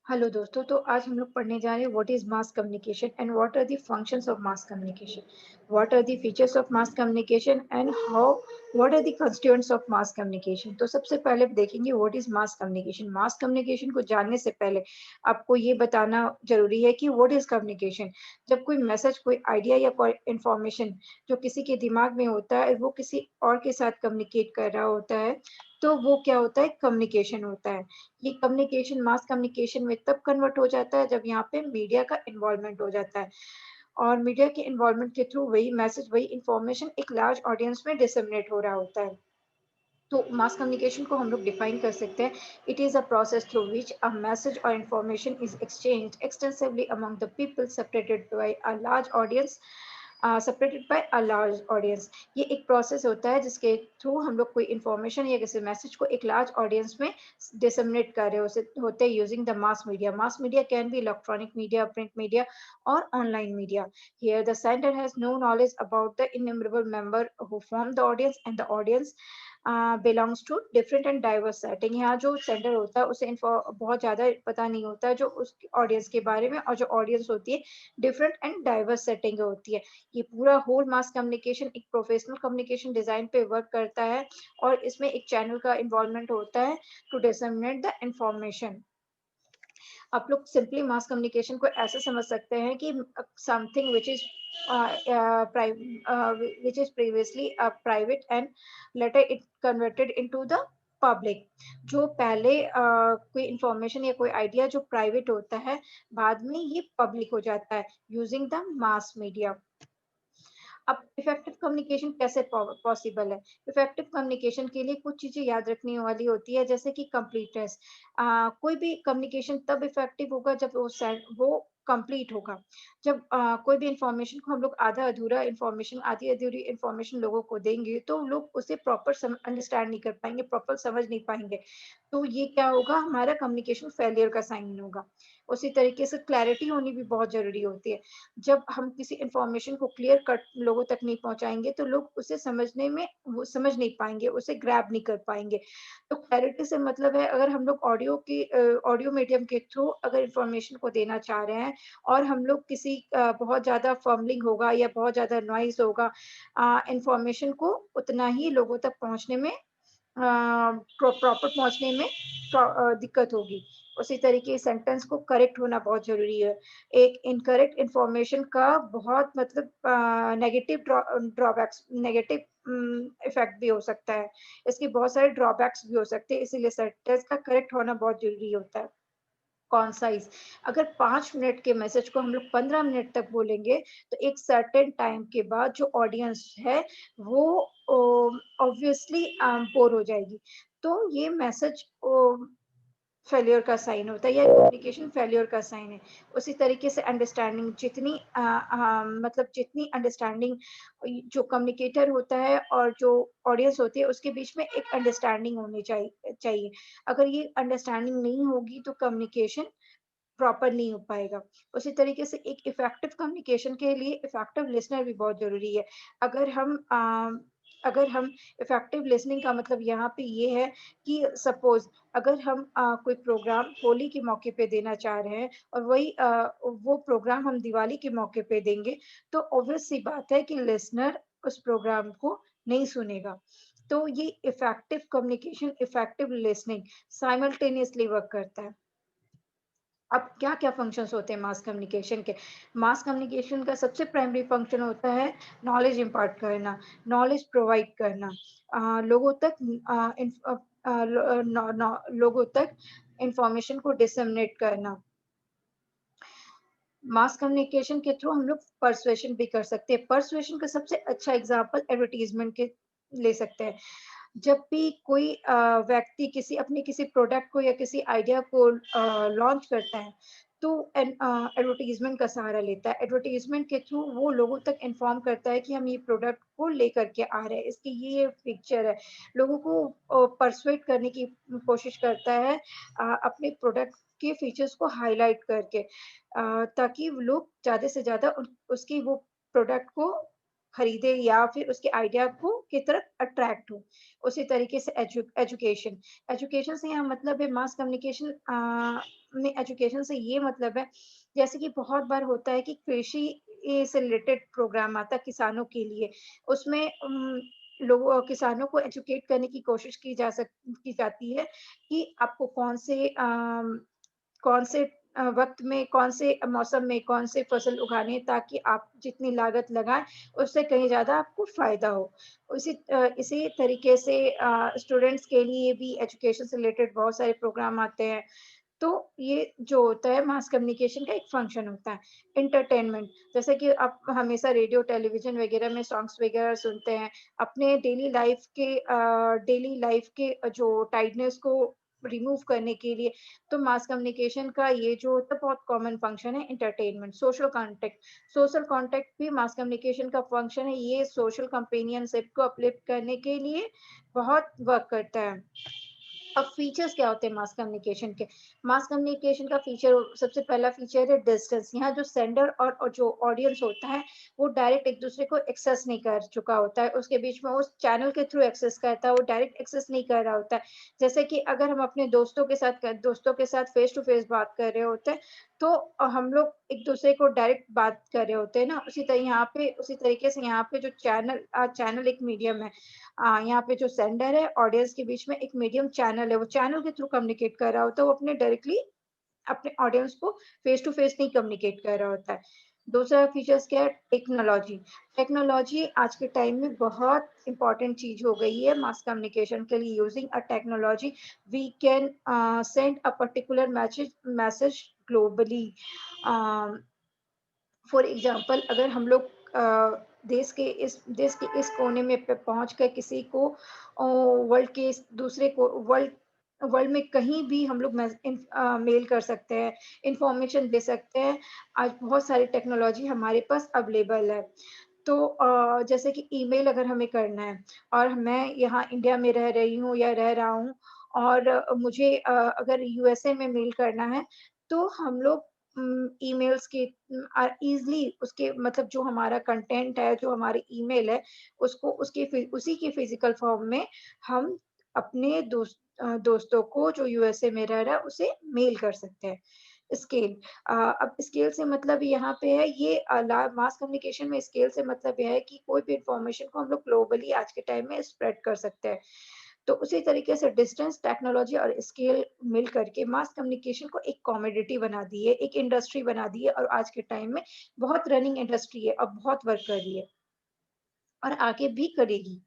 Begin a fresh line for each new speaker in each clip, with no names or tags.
Hello दोस्तों, तो आज हम लोग पढ़ने जा रहे हैं what is mass communication and what are the functions of mass communication, what are the features of mass communication and how what are the constituents of mass communication. तो सबसे पहले देखेंगे what is mass communication. Mass communication को जानने से पहले आपको ये बताना जरूरी है कि व्हाट इज कम्युनिकेशन। जब कोई मैसेज, कोई आइडिया या कोई इंफॉर्मेशन जो किसी के दिमाग में होता है वो किसी और के साथ कम्युनिकेट कर रहा होता है, तो वो क्या होता है, कम्युनिकेशन होता है। ये कम्युनिकेशन मास कम्युनिकेशन में तब कन्वर्ट हो जाता है जब यहाँ पे मीडिया का इन्वॉल्वमेंट हो जाता है, और मीडिया के इन्वॉल्वमेंट के थ्रू वही मैसेज, वही इंफॉर्मेशन एक लार्ज ऑडियंस में डिसमिनेट हो रहा होता है। तो मास कम्युनिकेशन को हम लोग डिफाइन कर सकते हैं, it is a process through which a message or information is exchange extensively among the people separated by a large audience, separated by a large audience. ये एक प्रोसेस होता है जिसके थ्रू हम लोग कोई इंफॉर्मेशन या किसी मैसेज को एक लार्ज ऑडियंस में डिसमिनेट कर रहे होते हैं using the mass media. Mass media can be electronic media, print media or online media. Here the sender has no knowledge about the innumerable member who form the audience, and the audience belongs to different and diverse setting। यहाँ जो sender होता है उसे बहुत ज्यादा पता नहीं होता है जो उस ऑडियंस के बारे में, और जो ऑडियंस होती है डिफरेंट एंड डाइवर्स सेटिंग होती है। ये पूरा होल मास कम्युनिकेशन एक प्रोफेशनल कम्युनिकेशन डिजाइन पे वर्क करता है, और इसमें एक चैनल का इन्वॉल्वमेंट होता है टू डिसमिनेट द इंफॉर्मेशन। आप लोग सिंपली मास कम्युनिकेशन को ऐसे समझ सकते हैं कि something which is previously private and later it converted into the public. जो पहले कोई इंफॉर्मेशन या कोई आइडिया जो प्राइवेट होता है, बाद में ये पब्लिक हो जाता है यूजिंग द मास मीडिया। अब इफेक्टिव कम्युनिकेशन कैसे पॉसिबल है? इफेक्टिव कम्युनिकेशन के लिए कुछ चीजें याद रखने वाली होती है, जैसे कि कंप्लीटनेस। कोई भी कम्युनिकेशन तब इफेक्टिव होगा जब वो कंप्लीट होगा। जब कोई भी इंफॉर्मेशन को हम लोग आधा अधूरा इंफॉर्मेशन, आधी अधूरी इंफॉर्मेशन लोगों को देंगे तो लोग उसे प्रॉपर अंडरस्टैंड नहीं कर पाएंगे, प्रॉपर समझ नहीं पाएंगे। तो ये क्या होगा, हमारा कम्युनिकेशन फेलियर का साइन होगा। उसी तरीके से क्लैरिटी होनी भी बहुत जरूरी होती है। जब हम किसी इंफॉर्मेशन को क्लियर कट लोगों तक नहीं पहुंचाएंगे तो लोग उसे समझने में वो समझ नहीं पाएंगे, उसे ग्रैब नहीं कर पाएंगे। तो क्लैरिटी से मतलब है, अगर हम लोग ऑडियो मीडियम के थ्रू अगर इंफॉर्मेशन को देना चाह रहे हैं, और हम लोग किसी बहुत ज्यादा फर्मलिंग होगा या बहुत ज्यादा नॉइज होगा, इंफॉर्मेशन को उतना ही लोगों तक पहुंचने में, प्रॉपर पहुंचने में दिक्कत होगी। उसी तरीके सेंटेंस को करेक्ट होना बहुत जरूरी है। एक इनकरेक्ट इंफॉर्मेशन का बहुत मतलब नेगेटिव ड्रॉबैक्स, नेगेटिव इफेक्ट भी हो सकता है। इसके बहुत सारे ड्रॉबैक्स भी हो सकते हैं, इसीलिए सेंटेंस का करेक्ट होना बहुत जरूरी होता है। कॉन्साइज, अगर 5 मिनट के मैसेज को हम लोग 15 मिनट तक बोलेंगे, तो एक सर्टेन टाइम के बाद जो ऑडियंस है वो ऑब्वियसली बोर हो जाएगी। तो ये मैसेज फेल्योर का साइन होता है, या कम्युनिकेशन फेल्योर का साइन है। उसी तरीके से अंडरस्टैंडिंग, मतलब जितनी अंडरस्टैंडिंग जो कम्युनिकेटर होता है और जो ऑडियंस होती है उसके बीच में एक अंडरस्टैंडिंग होनी चाहिए। अगर ये अंडरस्टैंडिंग नहीं होगी तो कम्युनिकेशन प्रॉपर नहीं हो पाएगा। उसी तरीके से एक इफेक्टिव कम्युनिकेशन के लिए इफेक्टिव लिसनर भी बहुत जरूरी है। अगर हम अगर हम इफेक्टिव लिसनिंग का मतलब यहाँ पे ये है कि सपोज अगर हम कोई प्रोग्राम होली के मौके पे देना चाह रहे हैं, और वो प्रोग्राम हम दिवाली के मौके पे देंगे, तो ऑब्वियस सी बात है कि लिसनर उस प्रोग्राम को नहीं सुनेगा। तो ये effective communication, effective listening simultaneously work करता है। अब क्या-क्या फंक्शंस होते हैं मास कम्युनिकेशन के? मास कम्युनिकेशन का सबसे प्राइमरी फंक्शन होता है नॉलेज इम्पार्ट करना, नॉलेज प्रोवाइड करना, लोगों तक लोगों तक इंफॉर्मेशन को डिसेमिनेट करना। मास कम्युनिकेशन के थ्रू हम लोग पर्सुएशन भी कर सकते हैं। पर्सुएशन का सबसे अच्छा एग्जांपल एडवर्टाइजमेंट के ले सकते हैं। जब भी कोई व्यक्ति किसी प्रोडक्ट को या किसी आइडिया को लॉन्च करता है, तो एडवर्टाइजमेंट का सहारा लेता है। एडवर्टाइजमेंट के थ्रू वो लोगों तक इन्फॉर्म करता है कि हम ये प्रोडक्ट को लेकर के आ रहे हैं, इसकी ये पिक्चर है। लोगों को परसुएट करने की कोशिश करता है अपने प्रोडक्ट के फीचर्स को हाईलाइट करके, ताकि लोग ज़्यादा से ज़्यादा उसकी वो प्रोडक्ट को खरीदे या फिर उसके आइडिया को की तरफ अट्रैक्ट हो। उसी तरीके से एजुकेशन, एजुकेशन से यहाँ मतलब है मास कम्युनिकेशन में एजुकेशन से ये मतलब है, जैसे कि बहुत बार होता है कि कृषि से रिलेटेड प्रोग्राम आता है किसानों के लिए, उसमें लोगों किसानों को एजुकेट करने की कोशिश की जाती है कि आपको कौन से वक़्त में, कौन से मौसम में कौन से फसल उगाने हैं ताकि आप जितनी लागत लगाएँ, उससे कहीं ज़्यादा आपको फ़ायदा हो। इसी तरीके से स्टूडेंट्स के लिए भी एजुकेशन से रिलेटेड बहुत सारे प्रोग्राम आते हैं। तो ये जो होता है मास कम्युनिकेशन का एक फंक्शन होता है। एंटरटेनमेंट, जैसे कि आप हमेशा रेडियो, टेलीविज़न वगैरह में सॉन्ग्स वगैरह सुनते हैं। अपने डेली लाइफ़ के जो टायर्डनेस को रिमूव करने के लिए, तो मास कम्युनिकेशन का ये जो होता है बहुत कॉमन फंक्शन है एंटरटेनमेंट। सोशल कॉन्टैक्ट भी मास कम्युनिकेशन का फंक्शन है। ये सोशल कंपेनियनशिप को अपलिफ्ट करने के लिए बहुत वर्क करता है। अब फीचर्स क्या होते हैं मास कम्युनिकेशन के? मास कम्युनिकेशन का सबसे पहला फीचर है डिस्टेंस। यहाँ जो सेंडर और जो ऑडियंस होता है, वो डायरेक्ट एक-दूसरे को एक्सेस नहीं कर चुका होता है। उसके बीच में उस चैनल के थ्रू एक्सेस करता है, वो डायरेक्ट एक्सेस नहीं कर रहा होता है। जैसे कि अगर हम अपने दोस्तों के साथ फेस टू फेस बात कर रहे होते हैं, तो हम लोग एक-दूसरे को डायरेक्ट बात कर रहे होते हैं ना, उसी तरीके से यहाँ पे जो चैनल एक मीडियम है। यहाँ पे जो सेंडर है, ऑडियंस के बीच में एक मीडियम चैनल है, वो चैनल के थ्रू कम्युनिकेट कर रहा होता है, वो अपने ऑडियंस को फेस टू फेस नहीं कम्युनिकेट कर रहा होता है। दूसरा फीचर्स क्या है? टेक्नोलॉजी। टेक्नोलॉजी आज के टाइम में बहुत इम्पोर्टेंट चीज़ हो गई है मास कम्युनिकेशन के लिए। Using a technology we can send a particular message globally. Uh for example, अगर हम लोग देश के इस कोने में पहुंच कर किसी को वर्ल्ड के दूसरे को वर्ल्ड वर्ल्ड में कहीं भी हम लोग मेल कर सकते हैं, इंफॉर्मेशन दे सकते हैं। आज बहुत सारी टेक्नोलॉजी हमारे पास अवेलेबल है। तो जैसे कि ईमेल अगर हमें करना है और मैं यहाँ इंडिया में रह रही हूँ या रह रहा हूँ, और मुझे अगर यूएसए में मेल करना है, तो हम लोग ईमेल्स के ईज़िली उसके मतलब जो हमारा कंटेंट है, जो हमारी ईमेल है, उसको उसी के फिज़िकल फॉर्म में हम अपने दोस्तों को जो यूएसए में रह रहा है, उसे मेल कर सकते हैं। स्केल, अब स्केल से मतलब यहाँ पे है ये मास कम्युनिकेशन में स्केल से मतलब ये है कि कोई भी इन्फॉर्मेशन को हम लोग ग्लोबली आज के टाइम में स्प्रेड कर सकते हैं। तो उसी तरीके से डिस्टेंस, टेक्नोलॉजी और स्केल मिल करके मास कम्युनिकेशन को एक कमोडिटी बना दी है, एक इंडस्ट्री बना दी है, और आज के टाइम में बहुत रनिंग इंडस्ट्री है और बहुत वर्क कर रही है और आगे भी करेगी।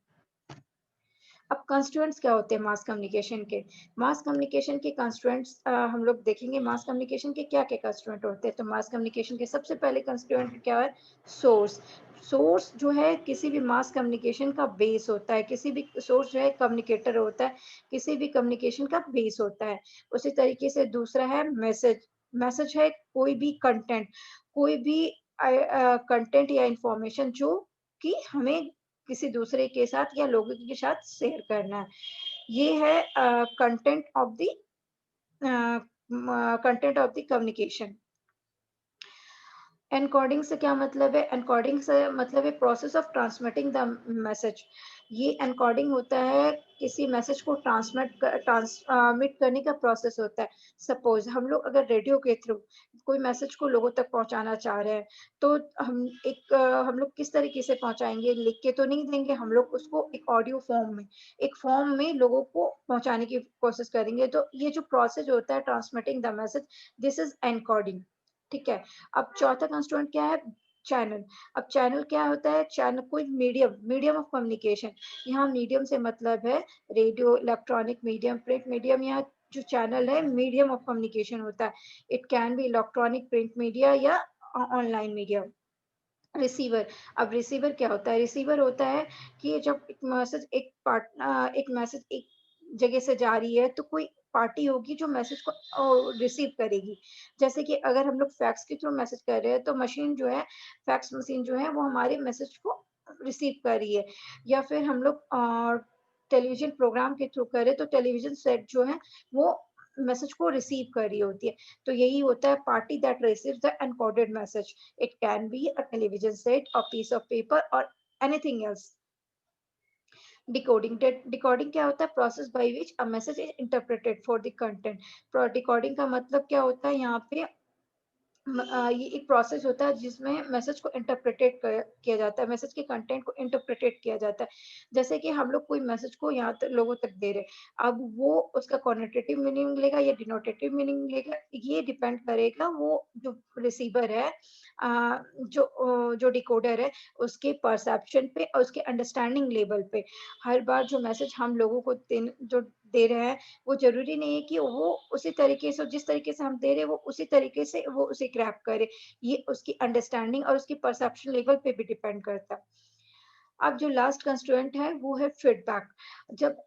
अब कंस्ट्रूएंट्स क्या होते हैं मास कम्युनिकेशन के? मास कम्युनिकेशन के कंस्ट्रूएंट्स हम लोग देखेंगे मास कम्युनिकेशन के क्या-क्या कंस्ट्रूएंट होते हैं। तो मास कम्युनिकेशन के सबसे पहले कंस्ट्रूएंट क्या है? सोर्स। सोर्स जो है किसी भी मास कम्युनिकेशन का बेस होता है, किसी भी सोर्स जो है कम्युनिकेटर होता है, किसी भी कम्युनिकेशन का बेस होता है। उसी तरीके से दूसरा है मैसेज। मैसेज है कोई भी कंटेंट या इन्फॉर्मेशन जो कि हमें किसी दूसरे के साथ या लोगों के साथ शेयर करना है। ये है content of the communication. Encoding से क्या मतलब है? एन्कोडिंग से मतलब है process of transmitting the message. ये एन्कोडिंग होता है किसी मैसेज को ट्रांसमिट करने का प्रोसेस होता है। सपोज़ हम लोग अगर रेडियो के थ्रू कोई मैसेज को लोगों तक पहुँचाना चाह रहे हैं, तो हम लोग किस तरीके से पहुँचाएँगे? लिख के तो नहीं देंगे, हम लोग उसको एक फॉर्म में लोगों को पहुँचाने की कोशिश करेंगे। तो ये जो प्रोसेस होता है transmitting the message, this is encoding, ठीक है? अब चौथा कंस्ट्रूएंट क्या है? चैनल। अब चैनल क्या होता है? चैनल कोई मीडियम ऑफ कम्युनिकेशन। यहाँ मीडियम से मतलब है radio, electronic medium, print medium. यहाँ जो चैनल है मीडियम ऑफ कम्युनिकेशन होता है। It can be electronic, print media या ऑनलाइन मीडिया। रिसीवर। अब रिसीवर क्या होता है? रिसीवर होता है कि जब एक मैसेज एक जगह से जा रही है, तो कोई पार्टी होगी जो मैसेज को रिसीव करेगी। जैसे कि अगर हम लोग फैक्स के थ्रू मैसेज कर रहे हैं, तो फैक्स मशीन जो है वो हमारे मैसेज को रिसीव कर रही है। या फिर हम लोग टेलीविज़न प्रोग्राम के थ्रू कर रहे हैं, तो टेलीविज़न सेट जो है वो मैसेज को रिसीव कर रही होती है। तो यही होता है party that receives the encoded message. It can be a television set, a piece of paper or anything else. Decoding क्या होता है? Process by which a message is interpreted for the content. Decoding का मतलब क्या होता है यहाँ पे? ये एक प्रोसेस होता है जिसमें मैसेज को इंटरप्रेटेड किया जाता है, मैसेज के कंटेंट को इंटरप्रेटेड किया जाता है। जैसे कि हम लोग कोई मैसेज को यहाँ तक लोगों तक दे रहे हैं, अब वो उसका क्वांटिटेटिव मीनिंग लेगा या डिनोटेटिव मीनिंग लेगा, ये डिपेंड करेगा वो जो रिसीवर है, जो डिकोडर है, उसके परसेप्शन पे और उसके अंडरस्टैंडिंग लेवल पे। हर बार जो मैसेज हम लोगों को जो दे रहे हैं, वो ज़रूरी नहीं है कि वो उसी तरीके से, जिस तरीके से हम दे रहे हैं, वो उसी तरीके से वो उसे ग्रैब करे। ये उसकी अंडरस्टैंडिंग और उसकी परसेप्शन लेवल पे भी डिपेंड करता है। अब जो लास्ट कंस्ट्रेंट है वो है फीडबैक। जब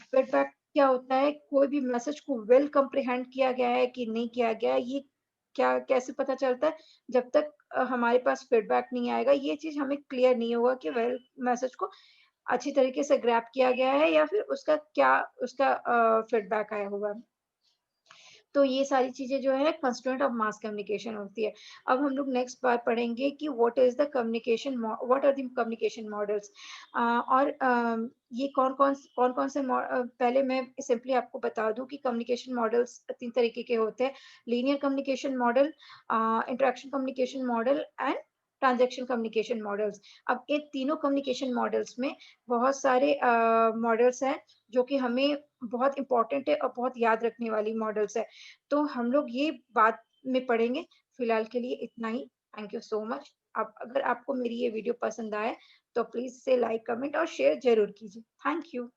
फीडबैक क्या होता है? कोई भी मैसेज को वेल कंप्रीहेंड किया गया है कि नहीं किया गया है, ये क्या कैसे पता चलता है? जब तक हमारे पास फीडबैक नहीं आएगा, ये चीज़ हमें क्लियर नहीं होगा कि वेल मैसेज को अच्छी तरीके से ग्रैब किया गया है या फिर उसका क्या उसका फीडबैक आया हुआ है। तो ये सारी चीज़ें जो है कंस्ट्रेंट ऑफ मास कम्युनिकेशन होती है। अब हम लोग नेक्स्ट बार पढ़ेंगे कि what are the communication models, और ये कौन-कौन से पहले मैं सिंपली आपको बता दूँ कि कम्युनिकेशन मॉडल्स 3 तरीके के होते हैं। Linear communication model, interaction communication model and transaction communication models. अब इन तीनों कम्युनिकेशन मॉडल्स में बहुत सारे मॉडल्स हैं जो कि हमें बहुत इम्पोर्टेंट है और बहुत याद रखने वाली मॉडल्स है। तो हम लोग ये बाद में पढ़ेंगे। फिलहाल के लिए इतना ही। Thank you so much. अब अगर आपको मेरी ये वीडियो पसंद आए तो प्लीज़ इसे लाइक, कमेंट और शेयर ज़रूर कीजिए। Thank you.